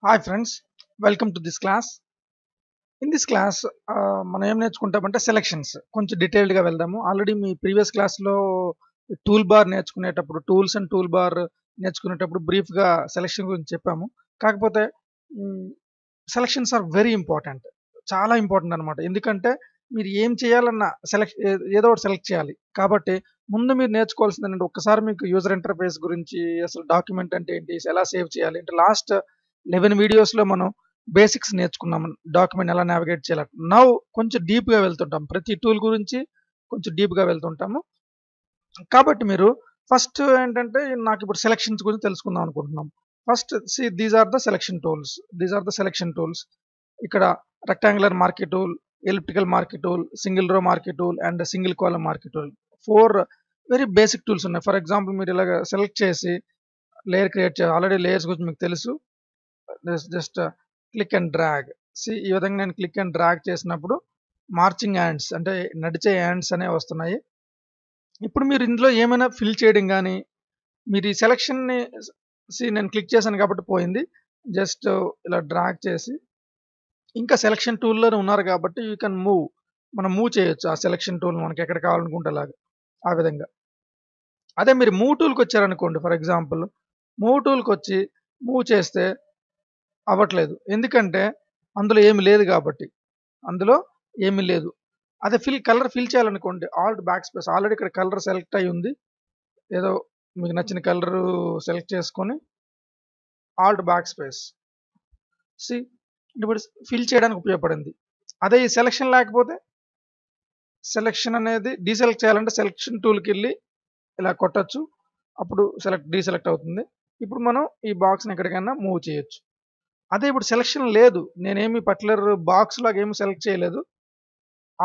Hi friends, welcome to this class. In this class, మనం ఏం నేర్చుకుంటామంటే selections కొంచెం డీటెయిల్డ్గా వెళ్దాము. ఆల్రెడీ మీ ప్రీవియస్ క్లాస్లో టూల్ బార్ నేర్చుకునేటప్పుడు టూల్స్ అండ్ టూల్ బార్ నేర్చుకునేటప్పుడు బ్రీఫ్గా సెలక్షన్ గురించి చెప్పాము. కాకపోతే సెలక్షన్స్ ఆర్ వెరీ ఇంపార్టెంట్, చాలా ఇంపార్టెంట్ అనమాట. ఎందుకంటే మీరు ఏం చేయాలన్నా ఏదో ఒకటి సెలెక్ట్ చేయాలి. కాబట్టి ముందు మీరు నేర్చుకోవాల్సింది ఏంటంటే ఒక్కసారి మీకు యూజర్ ఇంటర్ఫేస్ గురించి, అసలు డాక్యుమెంట్ అంటే ఏంటి, ఎలా సేవ్ చేయాలి అంటే లాస్ట్ 11 వీడియోస్లో మనం బేసిక్స్ నేర్చుకున్నాం. డాక్యుమెంట్ ఎలా నావిగేట్ చేయాలి. నౌ కొంచెం డీప్గా వెళ్తుంటాం, ప్రతి టూల్ గురించి కొంచెం డీప్గా వెళ్తుంటాము. కాబట్టి మీరు ఫస్ట్ ఏంటంటే నాకు ఇప్పుడు సెలక్షన్స్ గురించి తెలుసుకుందాం అనుకుంటున్నాం. First these are the selection tools. ఇక్కడ rectangular marquee tool, elliptical marquee tool, single row marquee tool and single column marquee tool. 4 very basic tools ఉన్నాయి. ఫర్ ఎగ్జాంపుల్ మీరు ఇలాగ సెలెక్ట్ చేసి లేయర్ క్రియేట్ చేయాలి. ఆల్రెడీ లేయర్స్ గురించి మీకు తెలుసు. Just click and drag. ఈ విధంగా నేను క్లిక్ అండ్ డ్రాగ్ చేసినప్పుడు మార్చింగ్ హ్యాండ్స్ అంటే నడిచే హ్యాండ్స్ అనేవి వస్తున్నాయి. ఇప్పుడు మీరు ఇందులో ఏమైనా ఫిల్ చేయడం కానీ, మీరు ఈ సెలక్షన్ని నేను క్లిక్ చేశాను కాబట్టి పోయింది. జస్ట్ ఇలా డ్రాగ్ చేసి ఇంకా సెలక్షన్ టూల్లోనే ఉన్నారు కాబట్టి యూ కెన్ మనం మూవ్ చేయొచ్చు ఆ సెలక్షన్ టూల్ మనకి ఎక్కడ కావాలనుకుంటే అలాగా ఆ విధంగా. అదే మీరు మూవ్ టూల్కి వచ్చారనుకోండి, ఫర్ ఎగ్జాంపుల్ మూవ్ టూల్కి వచ్చి మూవ్ చేస్తే అవ్వట్లేదు. ఎందుకంటే అందులో ఏమి లేదు కాబట్టి, అదే కలర్ ఫిల్ చేయాలనుకోండి, ఆల్ట్ బ్యాక్ స్పేస్. ఆల్రెడీ ఇక్కడ కలర్ సెలెక్ట్ అయి ఉంది. ఏదో మీకు నచ్చిన కలర్ సెలెక్ట్ చేసుకొని ఆల్ట్ బ్యాక్ స్పేస్. ఇప్పుడు ఫిల్ చేయడానికి ఉపయోగపడింది. అదే ఈ సెలక్షన్ లేకపోతే, సెలక్షన్ అనేది డీసెలెక్ట్ చేయాలంటే సెలక్షన్ టూల్కి వెళ్ళి ఇలా కొట్టచ్చు, అప్పుడు డీసెలెక్ట్ అవుతుంది. ఇప్పుడు మనం ఈ బాక్స్ని ఎక్కడికైనా మూవ్ చేయొచ్చు. అదే ఇప్పుడు సెలక్షన్ లేదు, నేనేమి పర్టికులర్ బాక్స్ లాగా ఏమి సెలెక్ట్ చేయలేదు,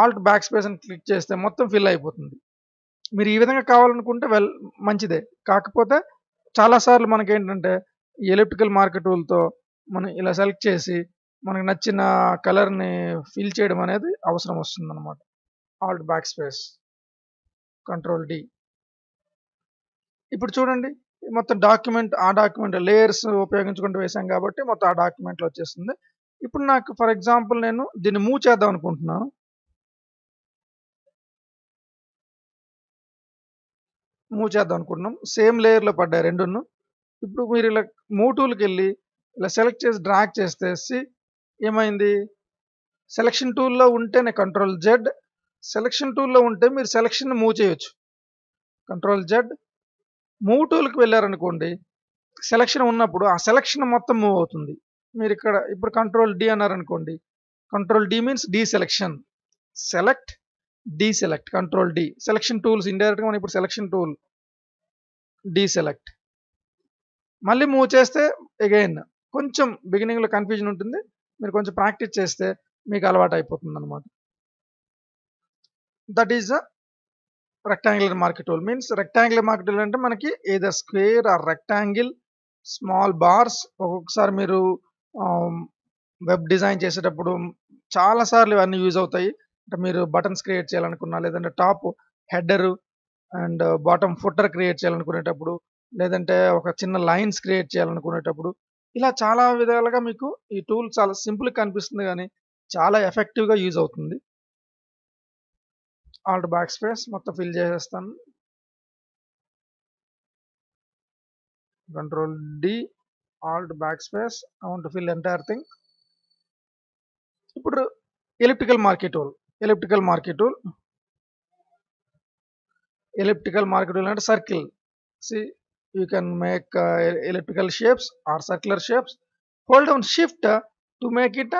ఆల్ట్ బ్యాక్ స్పేస్ అని క్లిక్ చేస్తే మొత్తం ఫిల్ అయిపోతుంది. మీరు ఈ విధంగా కావాలనుకుంటే మంచిదే. కాకపోతే చాలాసార్లు మనకి ఏంటంటే ఈ ఎలిప్టికల్ మార్కీ టూల్తో మనం ఇలా సెలెక్ట్ చేసి మనకు నచ్చిన కలర్ని ఫిల్ చేయడం అనేది అవసరం వస్తుంది అనమాట. Alt back space, control D. ఇప్పుడు చూడండి, మొత్తం డాక్యుమెంట్ లేయర్స్ ఉపయోగించుకుంటూ వేసాం కాబట్టి మొత్తం ఆ డాక్యుమెంట్లో వచ్చేస్తుంది. ఇప్పుడు నాకు ఫర్ ఎగ్జాంపుల్ నేను దీన్ని మూవ్ చేద్దాం అనుకుంటున్నాను. సేమ్ లేయర్లో పడ్డాయి రెండును. ఇప్పుడు మీరు ఇలా మూవ్ టూల్కి వెళ్ళి ఇలా సెలెక్ట్ చేసి డ్రాగ్ చేస్తే ఏమైంది, సెలక్షన్ టూల్లో ఉంటేనే కంట్రోల్ జెడ్, సెలక్షన్ టూల్లో ఉంటే మీరు సెలక్షన్ మూవ్ చేయొచ్చు. Control Z. మూవ్ టూల్కి వెళ్ళారనుకోండి, సెలక్షన్ ఉన్నప్పుడు ఆ సెలక్షన్ మొత్తం మూవ్ అవుతుంది. మీరు ఇక్కడ ఇప్పుడు కంట్రోల్ డి అన్నారనుకోండి, control D means deselection. Select, deselect, control D. Selection tools ఇండైరెక్ట్గా మనం ఇప్పుడు సెలక్షన్ టూల్, డీసెలెక్ట్. మళ్ళీ మూవ్ చేస్తే అగైన్ కొంచెం బిగినింగ్లో కన్ఫ్యూజన్ ఉంటుంది. మీరు కొంచెం ప్రాక్టీస్ చేస్తే మీకు అలవాటు అయిపోతుంది అనమాట. That is rectangular marquee tool. Means rectangular marquee tool అంటే మనకి ఏదో square or rectangle, small bars. ఒక్కొక్కసారి మీరు వెబ్ డిజైన్ చేసేటప్పుడు చాలాసార్లు ఇవన్నీ యూజ్ అవుతాయి. అంటే మీరు బటన్స్ క్రియేట్ చేయాలనుకున్నా, లేదంటే top header and bottom footer create చేయాలనుకునేటప్పుడు, లేదంటే ఒక చిన్న లైన్స్ క్రియేట్ చేయాలనుకునేటప్పుడు, ఇలా చాలా విధాలుగా మీకు ఈ టూల్ చాలా సింపుల్గా కనిపిస్తుంది కానీ చాలా ఎఫెక్టివ్గా యూజ్ అవుతుంది. ఆల్ట్ బ్యాక్ స్పేస్ మొత్తం ఫిల్ చేసేస్తాను. Control D, alt back space. I want to fill entire thing. ఇప్పుడు ఎలిప్టికల్ మార్కీ టూల్ అంటే circle. You can make elliptical shapes or circular shapes. Hold down shift to make it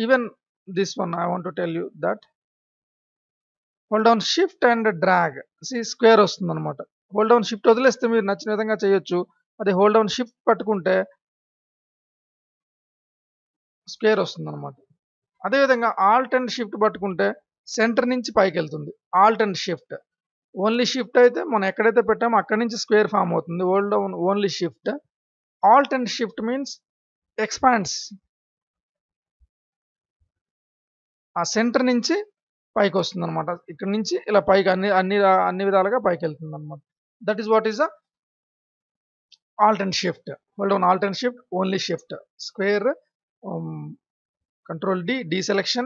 even this one. I want to tell you that hold down shift and drag. Square వస్తుంది అనమాట. Hold down shift వదిలేస్తే మీరు నచ్చిన విధంగా చేయొచ్చు. అదే hold down shift పట్టుకుంటే square వస్తుంది అనమాట. అదేవిధంగా ఆల్ట్ అండ్ షిఫ్ట్ పట్టుకుంటే సెంటర్ నుంచి పైకి వెళ్తుంది. Alt and shift. Only shift అయితే మనం ఎక్కడైతే పెట్టామో అక్కడి నుంచి స్క్వేర్ ఫామ్ అవుతుంది. Hold down only shift. Alt and shift means expands. ఆ సెంటర్ నుంచి పైకి వస్తుంది అనమాట. ఇక్కడ నుంచి ఇలా పైకి అన్ని విధాలుగా పైకి వెళ్తుంది అనమాట. That is what is the Alt and Shift. Hold on, Alt and Shift, only Shift. Square, Control D, deselection,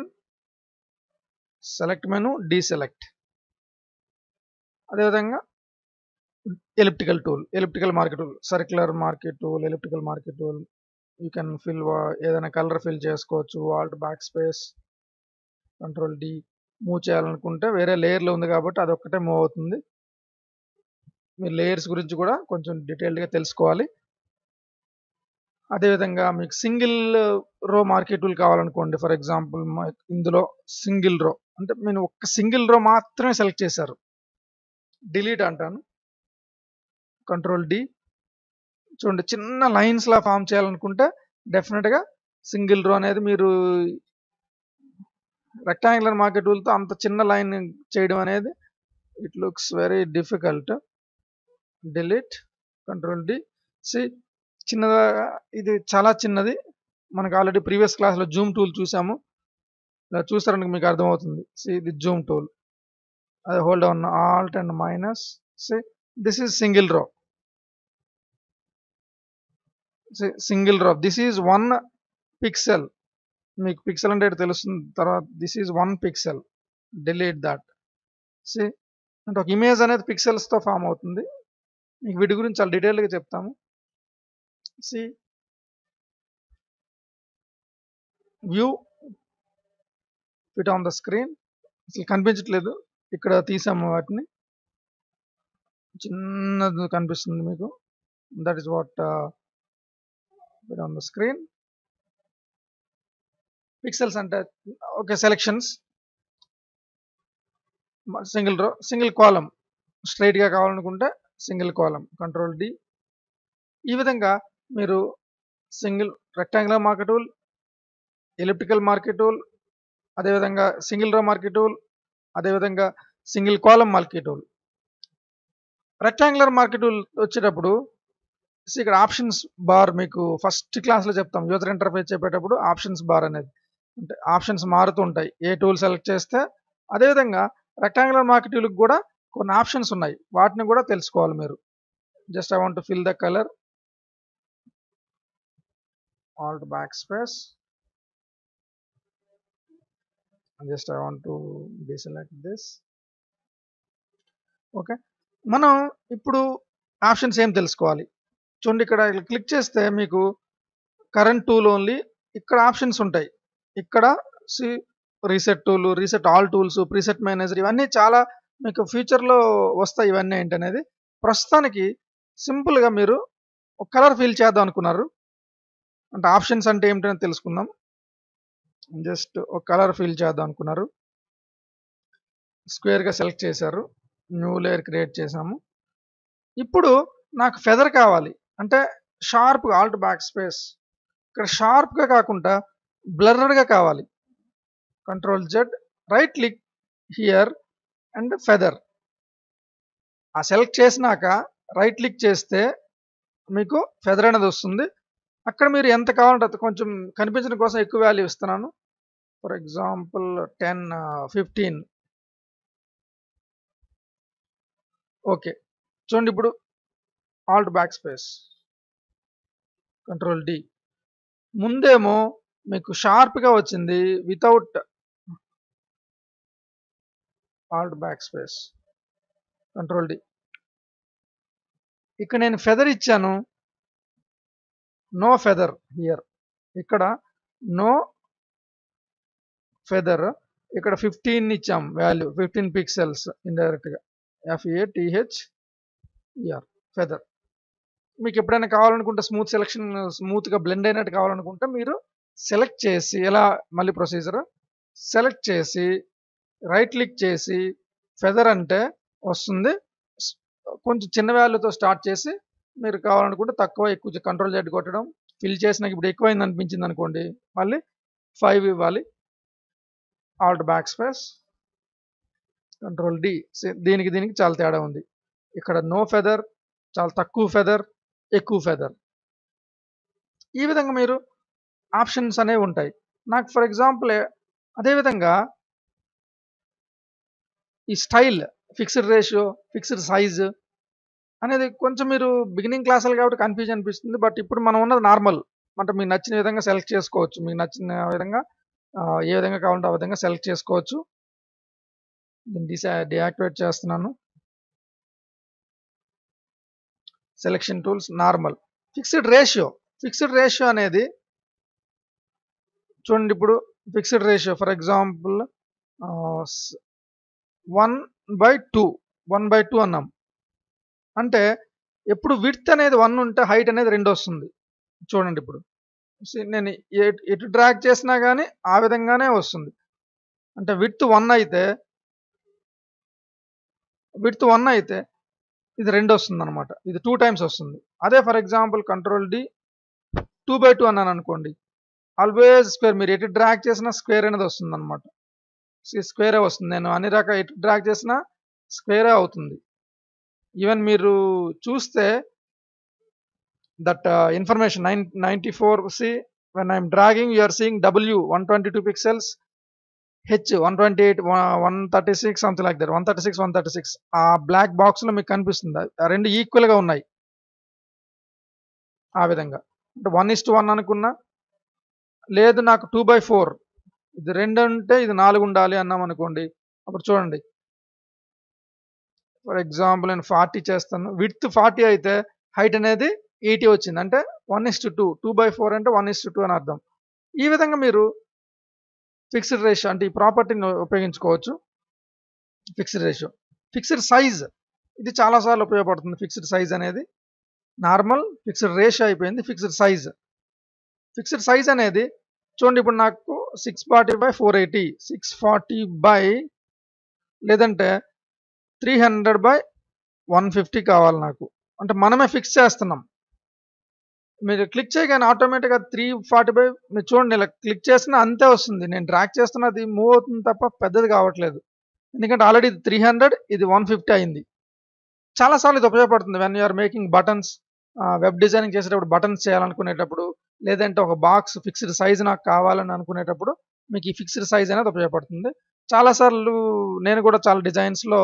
select menu, deselect. అదేవిధంగా elliptical tool, elliptical marquee tool, circular marquee tool, elliptical marquee tool. You can fill ఏదైనా colour fill చేసుకోవచ్చు. Alt back space, control D. Move చేయాలనుకుంటే వేరే లేయర్లో ఉంది కాబట్టి అది ఒక్కటే మూవ్ అవుతుంది. మీరు లేయర్స్ గురించి కూడా కొంచెం డీటెయిల్డ్గా తెలుసుకోవాలి. అదేవిధంగా మీకు సింగిల్ రో మార్కెట్ టూల్ కావాలనుకోండి. ఫర్ ఎగ్జాంపుల్ ఇందులో సింగిల్ రో అంటే నేను ఒక్క సింగిల్ రో మాత్రమే సెలెక్ట్ చేశారు. డిలీట్ అంటాను, కంట్రోల్ డి. చూడండి, చిన్న లైన్స్ లా ఫామ్ చేయాలనుకుంటే డెఫినెట్గా సింగిల్ రో అనేది మీరు రెక్టాంగులర్ మార్కెట్ టూల్తో అంత చిన్న లైన్ చేయడం అనేది it looks very difficult. Delete, control D. See చిన్నగా, ఇది చాలా చిన్నది. మనకు ఆల్రెడీ ప్రీవియస్ క్లాస్లో జూమ్ టూల్ చూసాము. ఇలా చూసారని మీకు అర్థమవుతుంది. సి ఇది జూమ్ టూల్. అది hold on alt and minus. See this is single row. Single row, this is 1 pixel. మీకు పిక్సెల్ అంటే తెలుస్తుంది తర్వాత. This is 1 pixel. Delete that. See అంటే ఒక ఇమేజ్ అనేది పిక్సెల్స్తో ఫామ్ అవుతుంది. మీకు వీటి గురించి చాలా డీటెయిల్గా చెప్తాము. See view, fit on the screen. అసలు కనిపించట్లేదు, ఇక్కడ తీసాము వాటిని. చిన్నది కనిపిస్తుంది మీకు. That is what fit on the screen. Pixels అంటే okay, selections, single row, single column. స్ట్రైట్గా కావాలనుకుంటే సింగిల్ కాలం, కంట్రోల్ డి. ఈ విధంగా మీరు single rectangular market tool, elliptical market tool, అదేవిధంగా సింగిల్ రో మార్కెట్ టూల్, అదేవిధంగా single column market tool. Rectangular market tool వచ్చేటప్పుడు ఇక్కడ ఆప్షన్స్ బార్ మీకు ఫస్ట్ క్లాస్లో చెప్తాం. యూజర్ ఇంటర్ఫేస్ చెప్పేటప్పుడు ఆప్షన్స్ బార్ అనేది అంటే ఆప్షన్స్ మారుతూ ఉంటాయి ఏ టూల్ సెలెక్ట్ చేస్తే. అదేవిధంగా రెక్టాంగులర్ మార్కెట్ టూల్కి కూడా కొన్ని ఆప్షన్స్ ఉన్నాయి, వాటిని కూడా తెలుసుకోవాలి మీరు. Just I want to fill the colour. Alt backspace. Just I want to deselect this. Okay, మనం ఇప్పుడు ఆప్షన్స్ ఏం తెలుసుకోవాలి చూడండి. ఇక్కడ క్లిక్ చేస్తే మీకు కరెంట్ టూల్ ఓన్లీ, ఇక్కడ ఆప్షన్స్ ఉంటాయి. ఇక్కడ reset tool, reset all tools, preset manager, ఇవన్నీ చాలా మీకు ఫ్యూచర్లో వస్తాయి. ఇవన్నీ ఏంటనేది ప్రస్తుతానికి సింపుల్గా మీరు ఒక కలర్ ఫిల్ చేద్దాం అనుకున్నారు అంటే ఆప్షన్స్ అంటే ఏమిటని తెలుసుకుందాం. జస్ట్ ఒక కలర్ ఫిల్ చేద్దాం అనుకున్నారు. స్క్వేర్గా సెలెక్ట్ చేశారు, న్యూ లేయర్ క్రియేట్ చేసాము. ఇప్పుడు నాకు ఫెదర్ కావాలి అంటే షార్ప్గా, ఆల్ట్ బ్యాక్ స్పేస్. ఇక్కడ షార్ప్గా కాకుండా బ్లర్డ్గా కావాలి. Control Z, right click here and feather. ఆ సెలెక్ట్ చేసినాక రైట్ క్లిక్ చేస్తే మీకు ఫెదర్ అనేది వస్తుంది. అక్కడ మీరు ఎంత కావాలంటే కొంచెం కనిపించడం కోసం ఎక్కువ వాల్యూ ఇస్తున్నాను. For example 10, 15. ఓకే, చూడండి ఇప్పుడు alt back space, control D. ముందేమో మీకు షార్ప్గా వచ్చింది without alt back space, control D. ఇక్కడ నేను ఫెదర్ ఇచ్చాను, నో ఫెదర్ హియర్. ఇక్కడ నో ఫెదర్, ఇక్కడ 15 ఇచ్చాం వాల్యూ, 15 పిక్సెల్స్ ఇండైరెక్ట్గా. FEATHER feather. మీకు ఎప్పుడైనా కావాలనుకుంటే స్మూత్ సెలెక్షన్, స్మూత్గా బ్లెండ్ అయినట్టు కావాలనుకుంటే మీరు సెలెక్ట్ చేసి, ఎలా మళ్ళీ ప్రొసీజర్ సెలెక్ట్ చేసి రైట్ క్లిక్ చేసి ఫెదర్ అంటే వస్తుంది. కొంచెం చిన్న వాల్యూతో స్టార్ట్ చేసి మీరు కావాలనుకుంటే తక్కువ ఎక్కువ కంట్రోల్ జెడ్ కొట్టడం. ఫిల్ చేసినాక ఇప్పుడు ఎక్కువైంది అనిపించింది అనుకోండి, మళ్ళీ 5 ఇవ్వాలి. Alt back space, control D. దీనికి చాలా తేడా ఉంది. ఇక్కడ నో ఫెదర్, చాలా తక్కువ ఫెదర్, ఎక్కువ ఫెదర్. ఈ విధంగా మీరు ఆప్షన్స్ అనేవి ఉంటాయి. నాకు ఫర్ ఎగ్జాంపుల్ అదేవిధంగా ఈ style, fixed ratio, fixed size, అనేది కొంచెం మీరు బిగినింగ్ క్లాసులు కాబట్టి కన్ఫ్యూజన్ అనిపిస్తుంది. బట్ ఇప్పుడు మనం ఉన్నది నార్మల్. అంటే మీకు నచ్చిన విధంగా సెలెక్ట్ చేసుకోవచ్చు. మీకు నచ్చిన విధంగా ఏ విధంగా కావాలంటే ఆ విధంగా సెలెక్ట్ చేసుకోవచ్చు. దీన్ని డీయాక్టివేట్ చేస్తున్నాను. Selection tools normal. Fixed ratio అనేది చూడండి. ఇప్పుడు ఫిక్స్డ్ రేషియో ఫర్ ఎగ్జాంపుల్ 1/2 అన్నాం. అంటే ఎప్పుడు విడ్త్ అనేది 1 ఉంటే హైట్ అనేది 2 వస్తుంది. చూడండి ఇప్పుడు నేను ఎటు డ్రాగ్ చేసినా కానీ ఆ విధంగానే వస్తుంది. అంటే విడ్త్ 1 అయితే ఇది 2 వస్తుంది అనమాట. ఇది 2 టైమ్స్ వస్తుంది. అదే ఫర్ ఎగ్జాంపుల్ కంట్రోల్ డి 2/2 అన్నాను అనుకోండి, ఆల్వేస్ స్క్వేర్. మీరు ఎటు డ్రాగ్ చేసినా స్క్వేర్ అనేది వస్తుంది అనమాట. స్క్వేరే వస్తుంది. నేను అన్ని రకాల ఎటు డ్రాగ్ చేసినా స్క్వేరే అవుతుంది. ఈవెన్ మీరు చూస్తే that information 94 see when I'm dragging you are seeing W 122 pixels, H 128 136 something like that, 136 ఆ బ్లాక్ బాక్స్ లో మీకు కనిపిస్తుంది. ఆ రెండు ఈక్వల్ గా ఉన్నాయి. ఆ విధంగా అంటే 1:1 అనుకున్నా, లేదు నాకు 2/4 ఇది 2 ఉంటే ఇది 4 ఉండాలి అన్నాం అనుకోండి, అప్పుడు చూడండి ఫర్ ఎగ్జాంపుల్ నేను 40 చేస్తాను. విడ్త్ 40 అయితే హైట్ అనేది 80 వచ్చింది. అంటే 1:2 2/4 అంటే 1:2 అని అర్థం. ఈ విధంగా మీరు ఫిక్స్డ్ రేషియో అంటే ఈ ప్రాపర్టీని ఉపయోగించుకోవచ్చు. ఫిక్స్డ్ సైజ్ ఇది చాలాసార్లు ఉపయోగపడుతుంది. ఫిక్స్డ్ సైజ్ అనేది నార్మల్, ఫిక్స్డ్ రేషియో అయిపోయింది. ఫిక్స్డ్ సైజ్ అనేది చూడండి. ఇప్పుడు నాకు 640/480 640 లేదంటే 300/150 కావాలి నాకు. అంటే మనమే ఫిక్స్ చేస్తున్నాం. మీరు క్లిక్ చేయగానే ఆటోమేటిక్గా 340 మీరు చూడండి, ఇలా క్లిక్ చేసినా అంతే వస్తుంది. నేను డ్రాగ్ చేస్తున్నది మూవ్ అవుతుంది తప్ప పెద్దది కావట్లేదు. ఎందుకంటే ఆల్రెడీ ఇది 300 ఇది 150 అయింది. చాలాసార్లు ఇది ఉపయోగపడుతుంది. When you're making buttons, web designing చేసేటప్పుడు బటన్స్ చేయాలనుకునేటప్పుడు, లేదంటే ఒక బాక్స్ ఫిక్స్డ్ సైజ్ నాకు కావాలని అనుకునేటప్పుడు మీకు ఈ ఫిక్స్డ్ సైజ్ అనేది ఉపయోగపడుతుంది. చాలాసార్లు నేను కూడా చాలా డిజైన్స్లో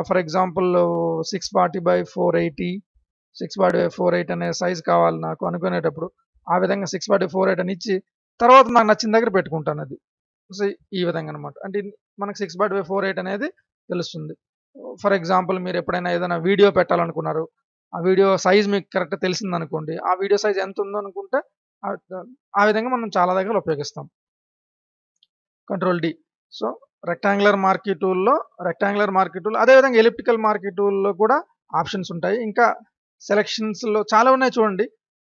ఫర్ ఎగ్జాంపుల్ 640/480 640/480 అనే సైజ్ కావాలి నాకు అనుకునేటప్పుడు ఆ విధంగా 640/480 అని ఇచ్చి తర్వాత నాకు నచ్చిన దగ్గర పెట్టుకుంటాను. అది సో ఈ విధంగా అనమాట. అంటే మనకు 640/480 అనేది తెలుస్తుంది. ఫర్ ఎగ్జాంపుల్ మీరు ఎప్పుడైనా ఏదైనా వీడియో పెట్టాలనుకున్నారు, ఆ వీడియో సైజ్ మీకు కరెక్ట్ తెలిసింది అనుకోండి, ఆ వీడియో సైజ్ ఎంత ఉందో అనుకుంటే ఆ విధంగా మనం చాలా దగ్గర ఉపయోగిస్తాం. Control D. So rectangular marquee tool, అదేవిధంగా ఎలిప్టికల్ మార్కీ టూల్లో కూడా ఆప్షన్స్ ఉంటాయి. ఇంకా సెలెక్షన్స్లో చాలా ఉన్నాయి చూడండి.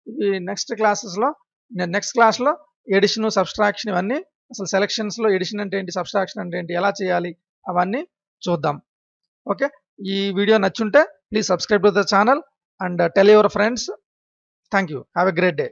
ఇవి నెక్స్ట్ క్లాస్లో ఎడిషన్, సబ్స్ట్రాక్షన్ ఇవన్నీ, అసలు సెలెక్షన్స్లో ఎడిషన్ అంటే ఏంటి, సబ్స్ట్రాక్షన్ అంటే ఏంటి, ఎలా చేయాలి అవన్నీ చూద్దాం. ఓకే, ఈ వీడియో నచ్చుంటే please subscribe to the channel and tell your friends. Thank you. Have a great day.